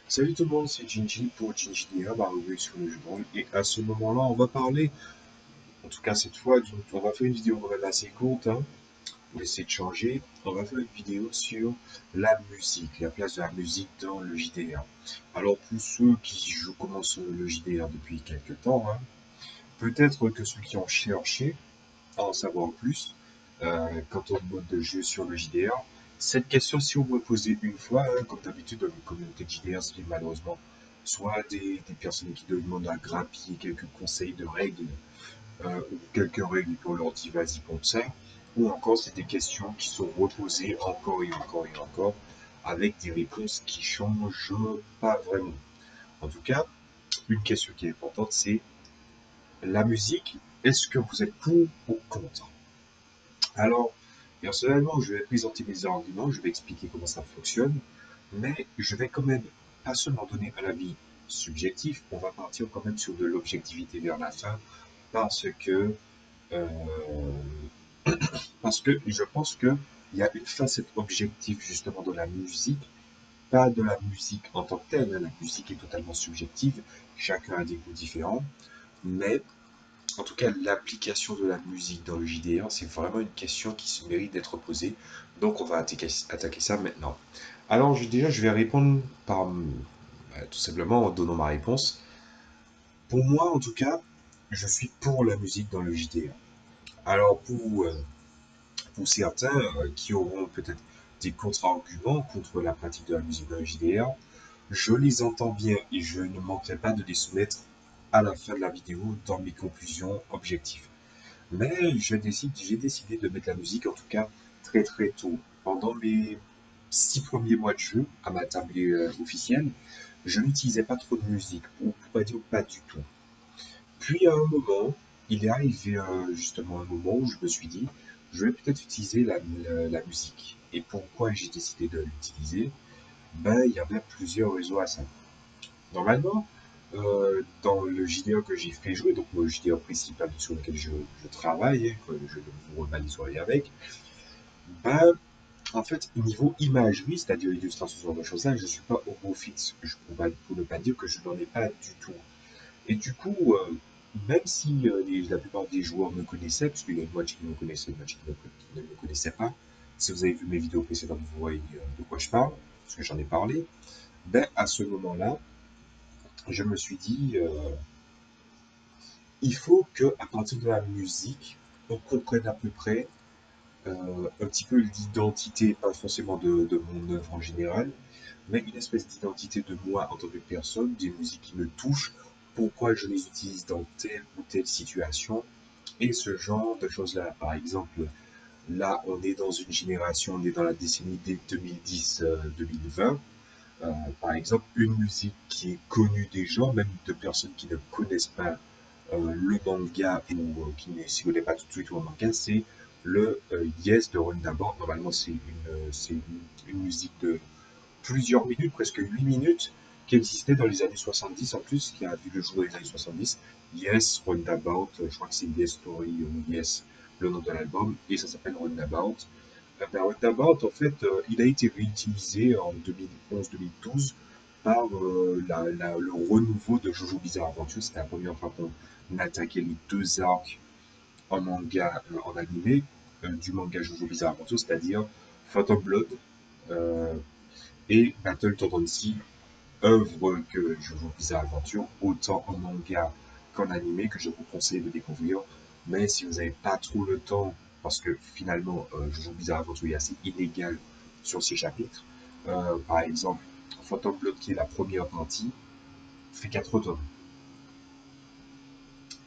Salut tout le monde, c'est Gingy pour Gingy Dia, revue sur le jeu de rôle. Et à ce moment-là, on va parler, en tout cas cette fois, on va faire une vidéo quand même assez courte, hein, pour essayer de changer. On va faire une vidéo sur la musique, la place de la musique dans le JDR. Alors pour ceux qui commencent le JDR depuis quelques temps, hein, peut-être que ceux qui ont cherché à en savoir plus, quant au mode de jeu sur le JDR, cette question, si on me posait une fois, hein, comme d'habitude dans les communautés de JDR, c'est malheureusement soit des personnes qui demandent à grappiller quelques conseils de règles, ou quelques règles, et puis on leur dit vas-y pour ça, ou encore c'est des questions qui sont reposées encore et encore et encore, avec des réponses qui changent pas vraiment. En tout cas, une question qui est importante, c'est la musique, est-ce que vous êtes pour ou contre? Alors, personnellement, je vais présenter mes arguments, je vais expliquer comment ça fonctionne, mais je vais quand même pas seulement donner un avis subjectif, on va partir quand même sur de l'objectivité vers la fin, parce que, euh, parce que je pense que il y a une facette objective justement de la musique, pas de la musique en tant que telle, hein. La musique est totalement subjective, chacun a des goûts différents, mais en tout cas, l'application de la musique dans le JDR, c'est vraiment une question qui se mérite d'être posée. Donc, on va attaquer ça maintenant. Alors, déjà, je vais répondre par tout simplement en donnant ma réponse. Pour moi, en tout cas, je suis pour la musique dans le JDR. Alors, pour certains qui auront peut-être des contre-arguments contre la pratique de la musique dans le JDR, je les entends bien et je ne manquerai pas de les soumettre à la fin de la vidéo dans mes conclusions objectives. Mais j'ai décidé de mettre la musique, en tout cas, très très tôt. Pendant mes 6 premiers mois de jeu, à ma table officielle, je n'utilisais pas trop de musique, ou pour pas dire pas du tout. Puis à un moment, il est arrivé justement un moment où je me suis dit, je vais peut-être utiliser la musique. Et pourquoi j'ai décidé de l'utiliser? Ben, il y avait plusieurs raisons à ça. Normalement, dans le JDR que j'ai fait jouer, donc le JDR principal sur lequel je travaille, hein, que je vous remets les oreilles avec, ben, en fait, niveau imagerie, c'est-à-dire illustration, ce genre de choses-là, je ne suis pas au beau fixe. Pour ne pas dire que je n'en ai pas du tout. Et du coup, même si la plupart des joueurs me connaissaient, parce qu'il y a une moitié qui me connaissait, une moitié qui ne me connaissait pas, si vous avez vu mes vidéos précédentes, vous voyez de quoi je parle, parce que j'en ai parlé, ben, à ce moment-là, je me suis dit, il faut que, à partir de la musique, on comprenne à peu près un petit peu l'identité, pas forcément de mon œuvre en général, mais une espèce d'identité de moi en tant que personne, des musiques qui me touchent, pourquoi je les utilise dans telle ou telle situation, et ce genre de choses-là. Par exemple, là, on est dans une génération, on est dans la décennie 2010-2020. Par exemple, une musique qui est connue des gens, même de personnes qui ne connaissent pas le manga ou qui ne s'y connaît pas tout de suite au manga, c'est le Yes de Rundabout. Normalement, c'est une musique de plusieurs minutes, presque 8 minutes, qui existait dans les années 70 en plus, qui a vu le jour dans les années 70. Yes, Rundabout, je crois que c'est Yes Story ou Yes, le nom de l'album, et ça s'appelle Rundabout. Ben, Rundabout, en fait, il a été réutilisé en 2011-2012 par le renouveau de Jojo Bizarre Adventure. C'était la première fois qu'on attaquait les deux arcs en manga, en animé, du manga Jojo Bizarre Adventure, c'est-à-dire Phantom Blood euh, et Battle Tendency, œuvre que Jojo Bizarre Adventure, autant en manga qu'en animé, que je vous conseille de découvrir. Mais si vous n'avez pas trop le temps, parce que finalement, Jojo Bizarre Adventure est assez inégal sur ses chapitres, par exemple, Phantom Blood, qui est la première partie, fait 4 tomes.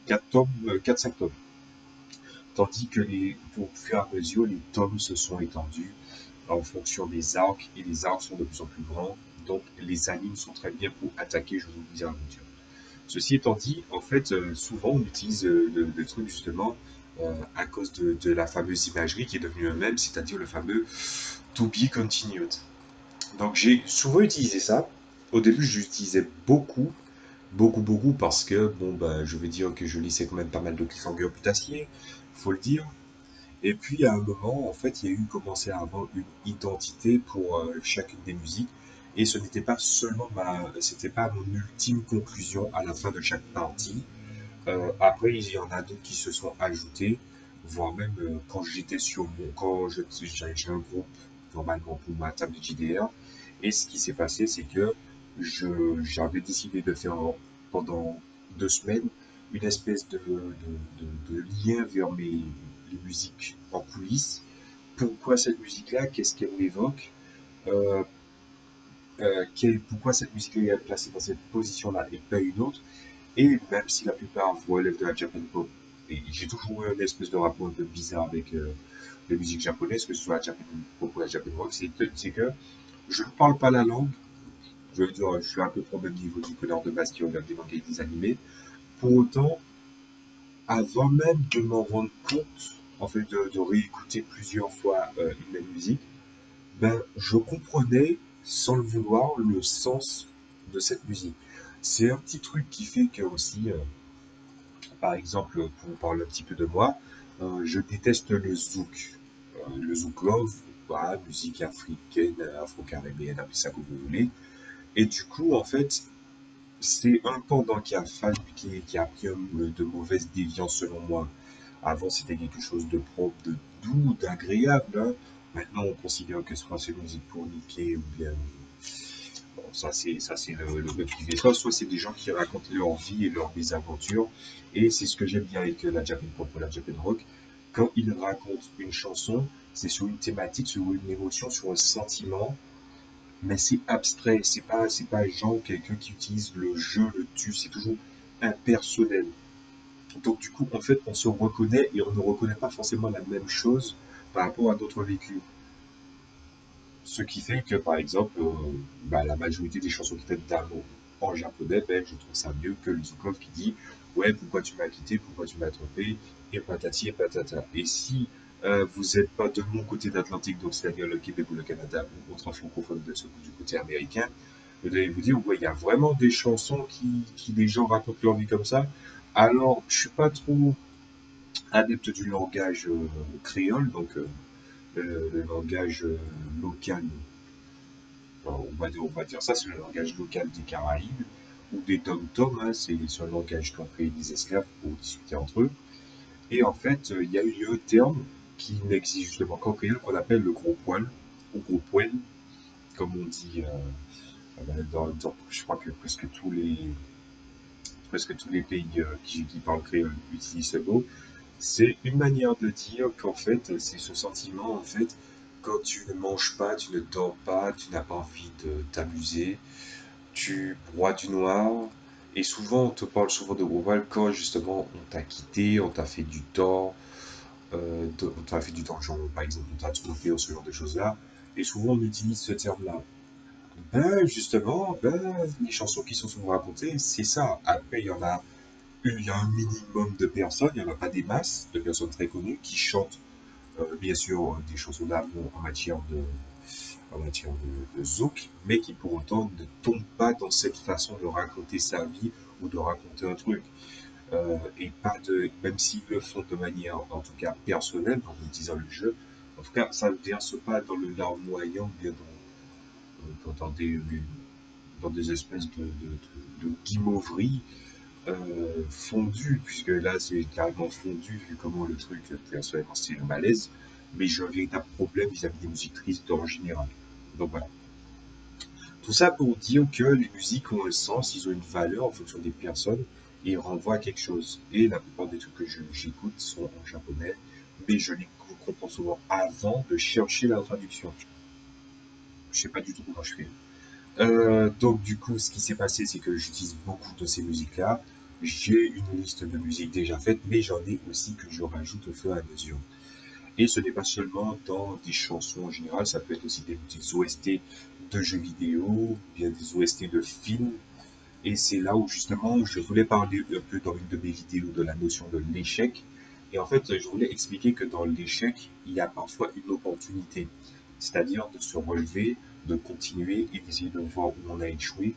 4 tomes, 4-5 tomes. Tandis que au fur et à mesure, les tomes se sont étendus en fonction des arcs, et les arcs sont de plus en plus grands. Donc les animes sont très bien pour attaquer Jojo Bizarre Adventure. Ceci étant dit, en fait, souvent on utilise le truc justement à cause de la fameuse imagerie qui est devenue un mème, c'est-à-dire le fameux to be continued. Donc j'ai souvent utilisé ça. Au début, je l'utilisais beaucoup, beaucoup, beaucoup, parce que, bon, bah, je veux dire que je lisais quand même pas mal de cliffhangers putassiers, faut le dire. Et puis à un moment, en fait, il y a eu commencé à avoir une identité pour chacune des musiques. Et ce n'était pas seulement c'était pas mon ultime conclusion à la fin de chaque partie. Après, il y en a d'autres qui se sont ajoutés, voire même quand j'étais j'ai un groupe normalement pour ma table de JDR. Et ce qui s'est passé, c'est que j'avais décidé de faire pendant 2 semaines une espèce de lien vers les musiques en coulisses. Pourquoi cette musique-là? Qu'est-ce qu'elle m'évoque? Euh, Pourquoi cette musique-là est placée dans cette position-là et pas une autre? Et même si la plupart relèvent de la Japan Pop, et j'ai toujours eu une espèce de rapport un peu bizarre avec les musiques japonaises, que ce soit la Japan Pop ou la Japan Rock, c'est que je ne parle pas la langue. Je veux dire, je suis un peu trop au même niveau du connard de base qui regarde des mangas et des animés. Pour autant, avant même de m'en rendre compte, en fait, de réécouter plusieurs fois une même musique, ben, je comprenais, sans le vouloir, le sens de cette musique. C'est un petit truc qui fait que aussi, par exemple, pour vous parler un petit peu de moi, je déteste le zouk. Le zouk love, voilà, musique africaine, afro-caribéenne, appelez ça comme vous voulez. Et du coup, en fait, c'est un pendant qui a pris de mauvaises déviances selon moi. Avant, c'était quelque chose de propre, de doux, d'agréable, hein. Maintenant, on considère que soit c'est musique pour niquer ou bien. Bon, ça c'est le privé. Soit c'est des gens qui racontent leur vie et leurs mésaventures. Et c'est ce que j'aime bien avec la Japan Pop ou la Japan Rock. Quand ils racontent une chanson, c'est sur une thématique, sur une émotion, sur un sentiment, mais c'est abstrait. C'est pas genre quelqu'un qui utilise le jeu, le tu, c'est toujours impersonnel. Donc du coup, en fait, on se reconnaît et on ne reconnaît pas forcément la même chose par rapport à d'autres vécus. Ce qui fait que, par exemple, la majorité des chansons qui traitent d'amour en japonais, ben, je trouve ça mieux que le Zukov qui dit ouais, pourquoi tu m'as quitté, pourquoi tu m'as trompé, et patati et patata. Et si vous n'êtes pas de mon côté d'Atlantique, donc c'est-à-dire le Québec ou le Canada, ou autre francophone du côté américain, vous allez vous dire ouais, il y a vraiment des chansons qui les gens racontent leur vie comme ça. Alors, je suis pas trop adepte du langage créole, donc le langage local, on va dire ça, c'est le langage local des Caraïbes, ou des Tom-Tom, hein, c'est un langage qu'ont créé des esclaves pour discuter entre eux. Et en fait, il y a eu un terme qui n'existe justement qu'en créole qu'on appelle le gros poil, ou gros poil, comme on dit je crois que presque tous les pays qui parlent créole utilisent ce mot. C'est une manière de dire qu'en fait, c'est ce sentiment, en fait, quand tu ne manges pas, tu ne dors pas, tu n'as pas envie de t'amuser, tu broies du noir, et souvent, on te parle souvent de gros voile quand justement on t'a quitté, on t'a fait du tort, on t'a fait du tort, genre par exemple on t'a trompé ou ce genre de choses-là, et souvent on utilise ce terme-là. Ben justement, les chansons qui sont souvent racontées, c'est ça. Après, il y a un minimum de personnes, il n'y en a pas des masses de personnes très connues qui chantent bien sûr des chansons d'amour en matière de zouk, mais qui pour autant ne tombent pas dans cette façon de raconter sa vie ou de raconter un truc. Et pas même s'ils le font de manière en tout cas personnelle, en utilisant le jeu, en tout cas ça ne verse pas dans le larmoyant, bien dans des espèces de guimauveries fondu, puisque là c'est carrément fondu, vu comment le truc, personnellement, c'est le malaise, mais j'ai un véritable problème vis-à-vis des musiques tristes en général. Donc voilà. Tout ça pour dire que les musiques ont un sens, ils ont une valeur en fonction des personnes et ils renvoient à quelque chose. Et la plupart des trucs que j'écoute sont en japonais, mais je les comprends souvent avant de chercher la traduction. Je sais pas du tout comment je fais. Donc du coup, ce qui s'est passé, c'est que j'utilise beaucoup de ces musiques-là. J'ai une liste de musiques déjà faites, mais j'en ai aussi que je rajoute au fur et à mesure. Et ce n'est pas seulement dans des chansons en général, ça peut être aussi des OST de jeux vidéo, ou bien des OST de films. Et c'est là où justement je voulais parler un peu dans une de mes vidéos de la notion de l'échec. Et en fait, je voulais expliquer que dans l'échec, il y a parfois une opportunité, c'est-à-dire de se relever, de continuer et d'essayer de voir où on a échoué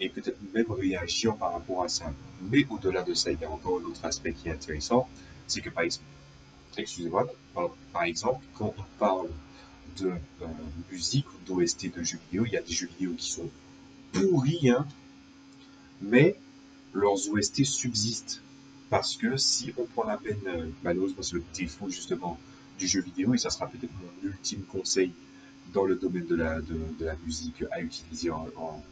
et peut-être même réagir par rapport à ça. Mais au-delà de ça, il y a encore un autre aspect qui est intéressant, c'est que par exemple, excusez-moi, par exemple, quand on parle de musique, d'OST de jeux vidéo. Il y a des jeux vidéo qui sont pourris, hein, mais leurs OST subsistent. Parce que si on prend la peine, malheureusement c'est le défaut justement du jeu vidéo, et ça sera peut-être mon ultime conseil dans le domaine de la musique à utiliser en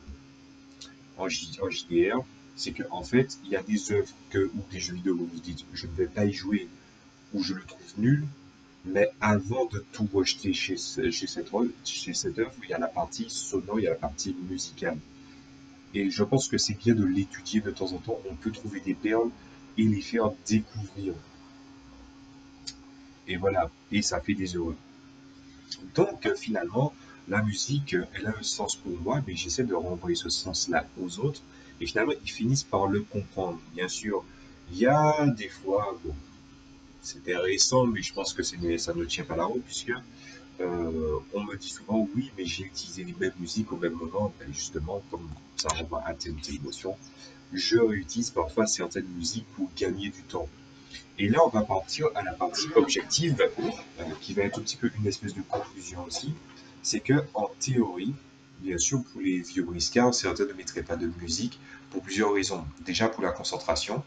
JDR, c'est qu'en fait, il y a des œuvres ou des jeux vidéo où vous vous dites je ne vais pas y jouer ou je le trouve nul, mais avant de tout rejeter chez cette œuvre, il y a la partie sonore, il y a la partie musicale. Et je pense que c'est bien de l'étudier de temps en temps. On peut trouver des perles et les faire découvrir. Et voilà, et ça fait des heureux. Donc finalement, la musique, elle a un sens pour moi, mais j'essaie de renvoyer ce sens-là aux autres. Et finalement, ils finissent par le comprendre. Bien sûr, il y a des fois, bon, c'était récent, mais je pense que ça ne tient pas la route, puisque on me dit souvent, oui, mais j'ai utilisé les mêmes musiques au même moment. Ben, justement, comme ça renvoie à telle ou telle émotion, je réutilise parfois certaines musiques pour gagner du temps. Et là, on va partir à la partie objective, qui va être un petit peu une espèce de conclusion aussi. C'est que, en théorie, bien sûr, pour les vieux briscards, certains ne mettraient pas de musique pour plusieurs raisons. Déjà pour la concentration.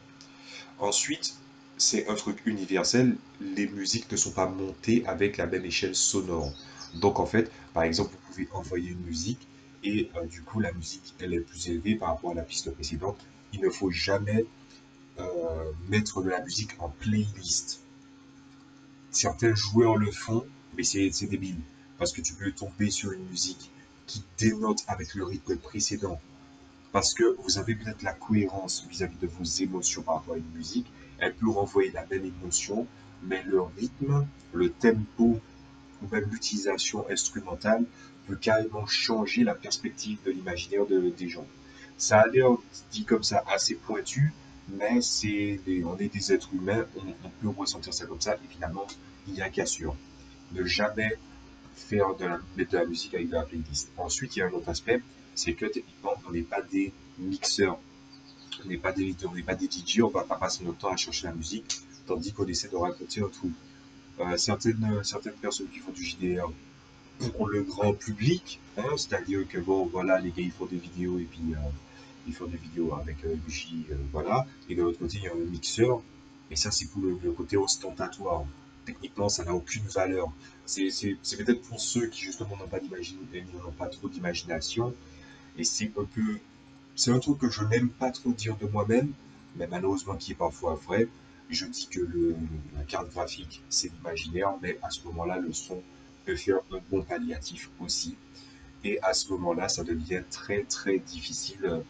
Ensuite, c'est un truc universel, les musiques ne sont pas montées avec la même échelle sonore. Donc en fait, par exemple, vous pouvez envoyer une musique et du coup la musique elle est plus élevée par rapport à la piste précédente. Il ne faut jamais mettre de la musique en playlist. Certains joueurs le font, mais c'est débile. Parce que tu peux tomber sur une musique qui dénote avec le rythme précédent. Parce que vous avez peut-être la cohérence vis-à-vis de vos émotions par rapport à une musique. Elle peut renvoyer la même émotion, mais le rythme, le tempo ou même l'utilisation instrumentale peut carrément changer la perspective de l'imaginaire des gens. Ça a l'air dit comme ça assez pointu, mais on est des êtres humains, on peut ressentir ça comme ça, et finalement, il n'y a qu'à sûr. Ne jamais mettre de la musique avec de la playlist. Ensuite, il y a un autre aspect, c'est que techniquement, on n'est pas des mixeurs, on n'est pas des DJ, on va pas passer notre temps à chercher la musique, tandis qu'on essaie de raconter un truc. Certaines personnes qui font du JDR pour le grand public, hein, c'est-à-dire que bon, voilà, les gars, ils font des vidéos et puis ils font des vidéos avec J, voilà, et de l'autre côté, il y a un mixeur, et ça, c'est pour le côté ostentatoire. Techniquement, ça n'a aucune valeur. C'est peut-être pour ceux qui, justement, n'ont pas trop d'imagination, et c'est un truc que je n'aime pas trop dire de moi-même, mais malheureusement qui est parfois vrai. Je dis que la carte graphique, c'est l'imaginaire, mais à ce moment-là, le son peut faire un bon palliatif aussi. Et à ce moment-là, ça devient très très difficile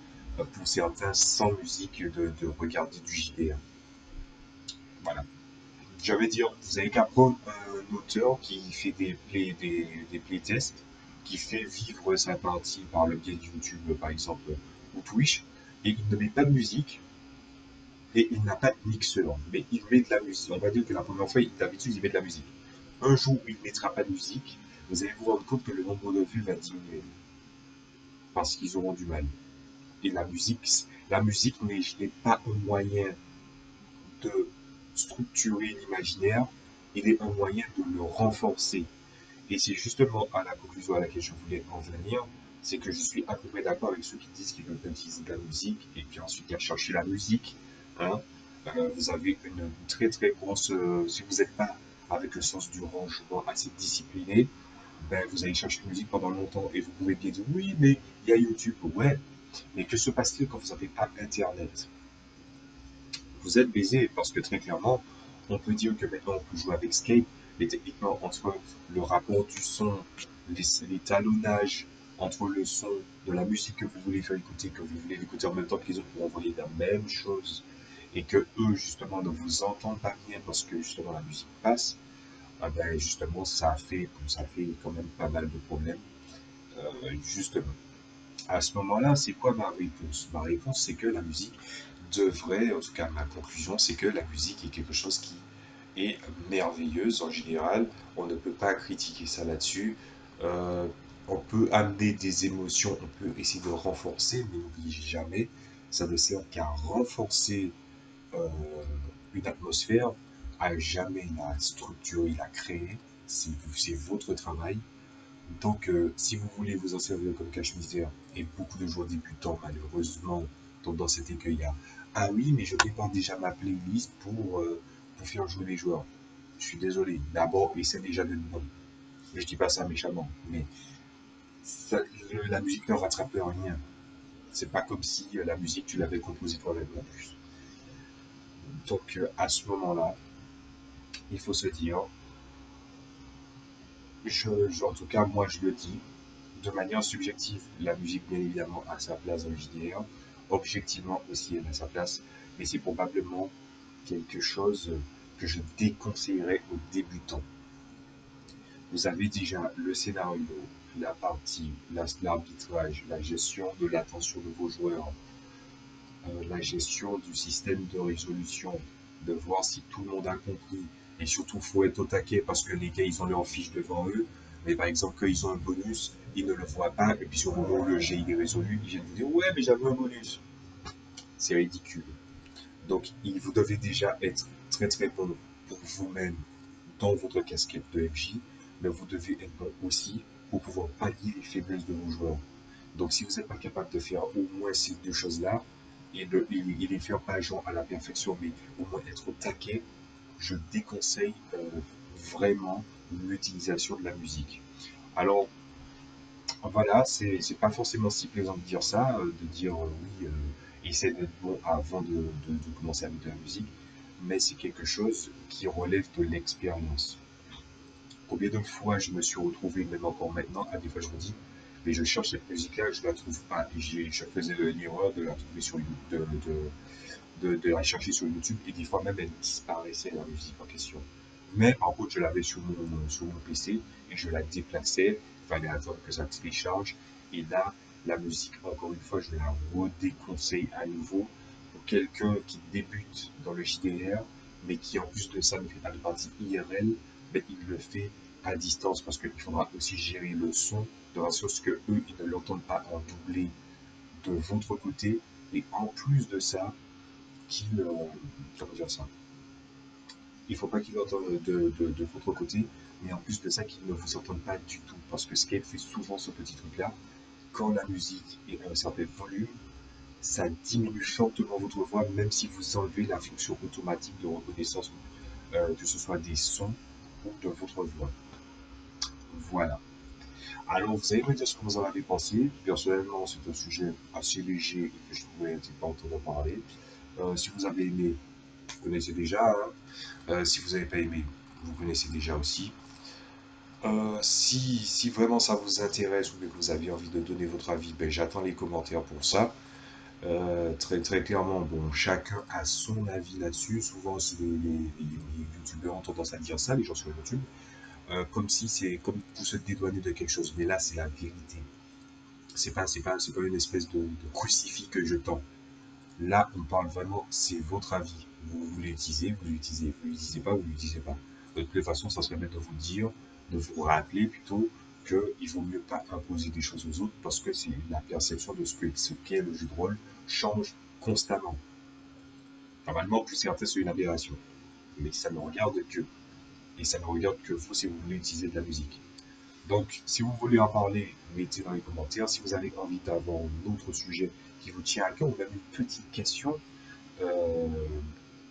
pour certains sans musique de regarder du JDR. Voilà. Je vais dire, vous avez qu'à prendre un auteur qui fait des playtests, qui fait vivre sa partie par le biais de YouTube, par exemple, ou Twitch, et il ne met pas de musique, et il n'a pas de mixeur, mais il met de la musique. On va dire que la première fois, d'habitude, il met de la musique. Un jour où il ne mettra pas de musique, vous allez vous rendre compte que le nombre de vues va diminuer, parce qu'ils auront du mal. Et la musique n'est pas un moyen de structurer l'imaginaire, il est un moyen de le renforcer. Et c'est justement à la conclusion à laquelle je voulais en venir, c'est que je suis à peu près d'accord avec ceux qui disent qu'ils veulent utiliser de la musique, et puis ensuite il y a chercher la musique. Hein. Vous avez une très très grosse... si vous n'êtes pas avec le sens du rangement assez discipliné, ben, vous allez chercher la musique pendant longtemps, et vous pouvez bien dire, oui, mais il y a YouTube. Ouais, mais que se passe-t-il quand vous n'avez pas Internet? Vous êtes baisé, parce que très clairement, on peut dire que maintenant on peut jouer avec Skype, mais techniquement, entre le rapport du son, les talonnages, entre le son de la musique que vous voulez faire écouter, que vous voulez écouter en même temps que les autres pour envoyer la même chose, et que eux, justement, ne vous entendent pas bien parce que, justement, la musique passe, ah ben, justement, ça fait quand même pas mal de problèmes, justement. À ce moment-là, c'est quoi ma réponse? Ma réponse, c'est que la musique devrait, en tout cas ma conclusion, c'est que la musique est quelque chose qui est merveilleuse en général. On ne peut pas critiquer ça là-dessus. Euh, on peut amener des émotions, on peut essayer de renforcer, mais n'oubliez jamais, ça ne sert qu'à renforcer euh, une atmosphère, à jamais la structurer, la créer. c'est votre travail. Donc, si vous voulez vous en servir comme cache-misère, et beaucoup de joueurs débutants, malheureusement, tombent dans cet écueil-là. Ah oui, mais je prépare déjà ma playlist pour faire jouer les joueurs. Je suis désolé. D'abord, essaie déjà d'être bon. Je dis pas ça méchamment, mais la musique ne rattrape rien. C'est pas comme si la musique, tu l'avais composée toi-même en plus. Donc, à ce moment-là, il faut se dire, en tout cas, moi, je le dis, de manière subjective, la musique, bien évidemment, a sa place dans le JDR. Objectivement aussi, elle a sa place. Mais c'est probablement quelque chose que je déconseillerais aux débutants. Vous avez déjà le scénario, la partie, l'arbitrage, la gestion de l'attention de vos joueurs, la gestion du système de résolution, de voir si tout le monde a compris. Et surtout, il faut être au taquet parce que les gars, ils ont leur fiche devant eux. Mais par exemple, quand ils ont un bonus, ils ne le voient pas. Et puis, au moment où le jet est résolu, ils viennent vous dire ouais, mais j'avais un bonus. C'est ridicule. Donc, vous devez déjà être très très bon pour vous-même dans votre casquette de FJ, mais vous devez être bon aussi pour pouvoir pallier les faiblesses de vos joueurs. Donc, si vous n'êtes pas capable de faire au moins ces deux choses-là, et les faire pas genre à la perfection, mais au moins être au taquet, je déconseille vraiment l'utilisation de la musique. Alors, voilà, c'est pas forcément si plaisant de dire ça, de dire oui, essaie d'être bon avant de commencer avec de la musique, mais c'est quelque chose qui relève de l'expérience. Combien de fois je me suis retrouvé, même encore maintenant, à des fois je me dis, mais je cherche cette musique-là, je la trouve pas. Et je faisais l'erreur de la trouver sur YouTube, de la chercher sur YouTube, et des fois même elle disparaissait la musique en question. Mais par contre, je l'avais sur mon PC et je la déplaçais, il fallait attendre que ça télécharge. Et là, la musique, encore une fois, je la redéconseille à nouveau pour quelqu'un qui débute dans le JDR, mais qui en plus de ça ne fait pas de partie IRL, mais il le fait à distance parce qu'il faudra aussi gérer le son de façon à ce que eux, ils ne l'entendent pas en doublé de votre côté. Et en plus de ça, qu'il, comment dire ça, il ne faut pas qu'ils l'entendent de votre côté, mais en plus de ça, qu'ils ne vous entendent pas du tout. Parce que Skype fait souvent ce petit truc-là. Quand la musique est à un certain volume, ça diminue fortement votre voix, même si vous enlevez la fonction automatique de reconnaissance, que ce soit des sons ou de votre voix. Voilà. Alors, vous allez me dire ce que vous en avez pensé. Personnellement, c'est un sujet assez léger et que je trouvais important d'en parler. Si vous avez aimé, vous connaissez déjà. Hein. Si vous n'avez pas aimé, vous connaissez déjà aussi. Si vraiment ça vous intéresse ou que vous avez envie de donner votre avis, ben, j'attends les commentaires pour ça. Très, très clairement, bon, chacun a son avis là-dessus. Souvent, aussi, les youtubeurs ont tendance à dire ça, les gens sur YouTube, comme si c'est comme pour se dédouaner de quelque chose. Mais là, c'est la vérité. C'est pas une espèce de crucifix que je tends. Là, on parle vraiment, c'est votre avis. Vous l'utilisez, vous l'utilisez. Vous l'utilisez pas, vous l'utilisez pas. De toute façon, ça serait bien de vous dire, de vous rappeler plutôt qu'il vaut mieux pas imposer des choses aux autres parce que c'est la perception de ce qu'est le jeu de rôle change constamment. Normalement, pour certains, c'est une aberration. Mais ça ne regarde que. Et ça ne regarde que vous si vous voulez utiliser de la musique. Donc, si vous voulez en parler, mettez dans les commentaires. Si vous avez envie d'avoir un autre sujet qui vous tient à cœur ou même une petite question, euh,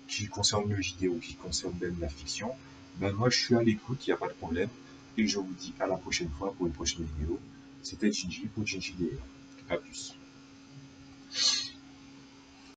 qui concerne le JDR ou qui concerne même la fiction, ben moi je suis à l'écoute, il n'y a pas de problème. Et je vous dis à la prochaine fois pour une prochaine vidéo. C'était Gingy pour Gingy DR. A plus.